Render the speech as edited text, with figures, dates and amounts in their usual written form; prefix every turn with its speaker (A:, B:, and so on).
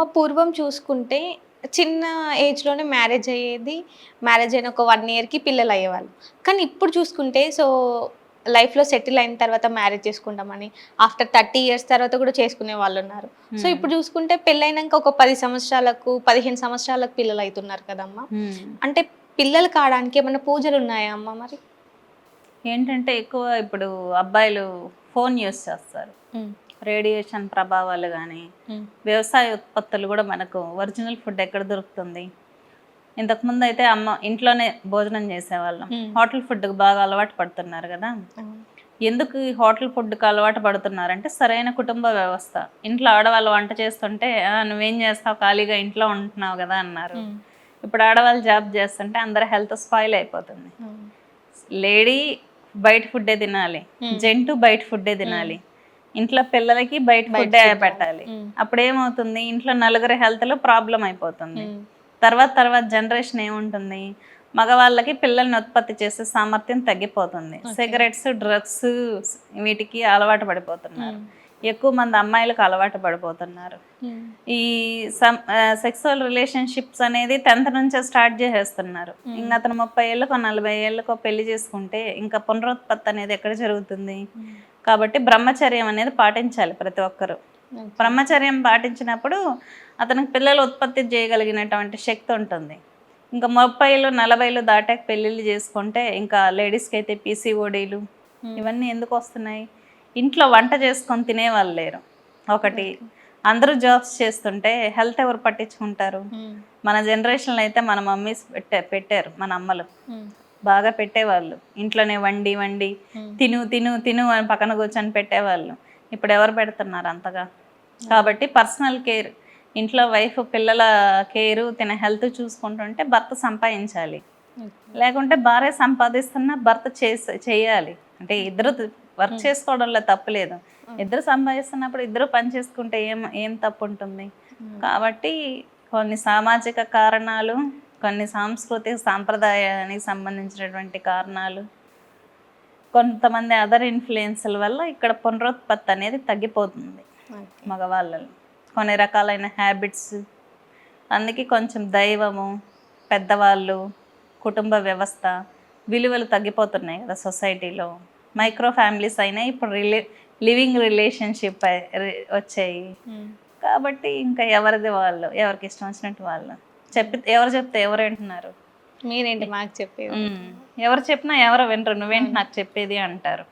A: అమ్మ పూర్వం చూసుకుంటే చిన్న ఏజ్‌లోనే మ్యారేజ్ అయ్యేది. మ్యారేజ్ అయిన ఒక 1 ఇయర్‌కి పిల్లలు అయ్యేవాళ్ళు. కానీ ఇప్పుడు చూసుకుంటే లైఫ్‌లో సెటిల్ అయిన తర్వాత మ్యారేజ్ చేసుకుంటామని, ఆఫ్టర్ 30 ఇయర్స్ తర్వాత కూడా చేసుకునే వాళ్ళున్నారు.
B: హ్మ్.
A: ఇప్పుడు చూసుకుంటే పెళ్ళైనంక ఒక 10 సంవత్సరాలకు, 15 సంవత్సరాలకు పిల్లలు అయితున్నారు కదమ్మా!
B: హ్మ్.
A: అంటే పిల్లలు కాడానికి ఏమన్నా పూజలున్నాయా అమ్మ మరి?
B: ఏంటంటే ఎక్కువ ఇప్పుడు అబ్బాయిలు ఫోన్ యూస్ చేస్తారు.
A: హ్మ్.
B: రేడియేషన్ ప్రభావాలు గానీ,
A: హ్మ్.
B: వ్యవసాయ ఉత్పత్తులు గూడా మనకు ఒరిజినల్ ఫుడ్ ఎక్కడ దొరుకుతుంది? ఇంతకుముందయితే ఇంట్లోనే భోజనం చేసేవాళ్ళం.
A: హ్మ్.
B: హోటల్ ఫుడ్‌కి బాగా అలవాటు పడుతున్నారు గదా!
A: అవును.
B: ఎందుకు ఈ హోటల్ ఫుడ్‌కి అలవాటు పడుతున్నారంటే సరైన కుటుంబ వ్యవస్థ. ఇంట్లో ఆడవాళ్ళు వంట చేస్తుంటే, నువ్వేం చేస్తావు ఖాళీగా ఇంట్లో ఉంటున్నావు గదా!" అన్నారు.
A: హ్మ్.
B: ఇప్పుడు ఆడవాళ్ళు జాబ్ చేస్తుంటే అందరి హెల్త్ స్పాయిల్ అయిపోతుంది.
A: అవును.
B: లేడీ బయట ఫుడ్డే తినాలి.
A: హ్మ్.
B: జెంటు బయట ఫుడ్డే
A: హ్మ్.
B: తినాలి. ఇంట్లో పిల్లలకి బయట
A: బయట
B: ఫుడ్డే
A: ఫుడ్ కావాలి.
B: పెట్టాలి.
A: హ్మ్.
B: అప్పుడేమవుతుంది ఇంట్లో నలుగురి హెల్త్‌లో ప్రాబ్లమ్ అయిపోతుంది.
A: హ్మ్.
B: తర్వాత తర్వాత జనరేషన్ ఏముంటుంది? మగవాళ్ళకి పిల్లల్ని ఉత్పత్తి చేసే సామర్థ్యం తగ్గిపోతుంది.
A: ఓకే.
B: సిగరెట్స్, డ్రగ్స్ వీటికి అలవాటు పడిపోతున్నారు.
A: హ్మ్.
B: ఎక్కువ మంది అమ్మాయిలకు అలవాటు పడిపోతున్నారు.
A: హ్మ్.
B: ఈ సెక్సువల్ రిలేషన్‌షిప్స్ అనేది 10థ్ నుంచే స్టార్ట్ జేసేస్తున్నారు.
A: హ్మ్.
B: ఇంగ అతను 30 ఏళ్ళకో, 40 ఏళ్ళకో పెళ్లి చేసుకుంటే ఇంకా పునరుత్పత్తి అనేది ఎక్కడ జరుగుతుంది?
A: హ్మ్.
B: కాబట్టి బ్రహ్మచర్యం అనేది పాటించాలి ప్రతి ఒక్కరు.
A: ఓకే.
B: బ్రహ్మచర్యం పాటించినప్పుడు అతనికి పిల్లలు ఉత్పత్తి చేయగలిగినటువంటి శక్తి ఉంటుంది. ఇంకా 30లు, 40లు దాటాక పెళ్ళిళ్ళు చేసుకుంటే ఇంకా లేడీస్‌కైతే పీసీఓడీలు
A: హ్మ్.
B: ఇవన్నీ ఎందుకొస్తున్నాయి? ఇంట్లో వంట చేసుకొని తినేవాళ్ళు లేరు. ఒకటి.
A: ఓకే.
B: అందరూ జాబ్స్ చేస్తుంటే హెల్త్ ఎవరు పట్టించుకుంటారు?
A: హ్మ్.
B: మన జనరేషన్‌లో అయితే మన మమ్మీస్ పెట్టారు మన అమ్మలు.
A: హ్మ్.
B: బాగా పెట్టేవాళ్ళు. ఇంట్లోనే వండి, వండి
A: హ్మ్.
B: తిను, తిను, తిను అని పక్కన కూర్చొని పెట్టేవాళ్ళు. ఇప్పుడెవరు పెడుతున్నారు అంతగా?
A: అవును.
B: కాబట్టి పర్సనల్ కేర్ ఇంట్లో వైఫ్ పిల్లల కేరు, తిన హెల్త్ చూసుకుంటుంటే భర్త సంపాదించాలి.
A: ఓకే.
B: లేకుంటే భార్య సంపాదిస్తున్నా భర్త చేయాలి. అంటే ఇద్దరు వర్క్
A: హ్మ్.
B: చేసుకోవడంలో తప్పు లేదు.
A: ఓకే.
B: ఇద్దరు సంపాదిస్తున్నప్పుడు ఇద్దరు పని చేసుకుంటే ఏం ఏం తప్పుంటుంది?
A: హ్మ్.
B: కాబట్టి కొన్ని సామాజిక కారణాలు, కొన్ని సాంస్కృతిక సాంప్రదాయానికి సంబంధించినటువంటి కారణాలు, కొంతమంది అదర్ ఇన్‌ఫ్లుయెన్స్‌ల వల్ల ఇక్కడ పునరుత్పత్తి అనేది తగ్గిపోతుంది
A: ఓకే.
B: మగవాళ్ళలో. కొన్ని రకాలైన హ్యాబిట్స్ అందుకే కొంచెం దైవము, పెద్దవాళ్ళు, కుటుంబ వ్యవస్థ విలువలు తగ్గిపోతున్నాయి కదా సొసైటీలో. మైక్రో ఫ్యామిలీస్ అయినాయి. ఇప్పుడు లివింగ్ రిలేషన్‌షిప్ వచ్చాయి.
A: హ్మ్.
B: కాబట్టి ఇంకా ఎవరిది వాళ్ళు, ఎవరికి ఇష్టం వచ్చినట్టు వాళ్ళు. ఎవరు చెప్తే ఎవరు వింటున్నారు?
A: మీరేంటి మాకు చెప్పేది?
B: హ్మ్. ఎవరు చెప్పినా ఎవరు వినరు. నువ్వేంటి
A: అవును.
B: నాకు చెప్పేది అంటారు.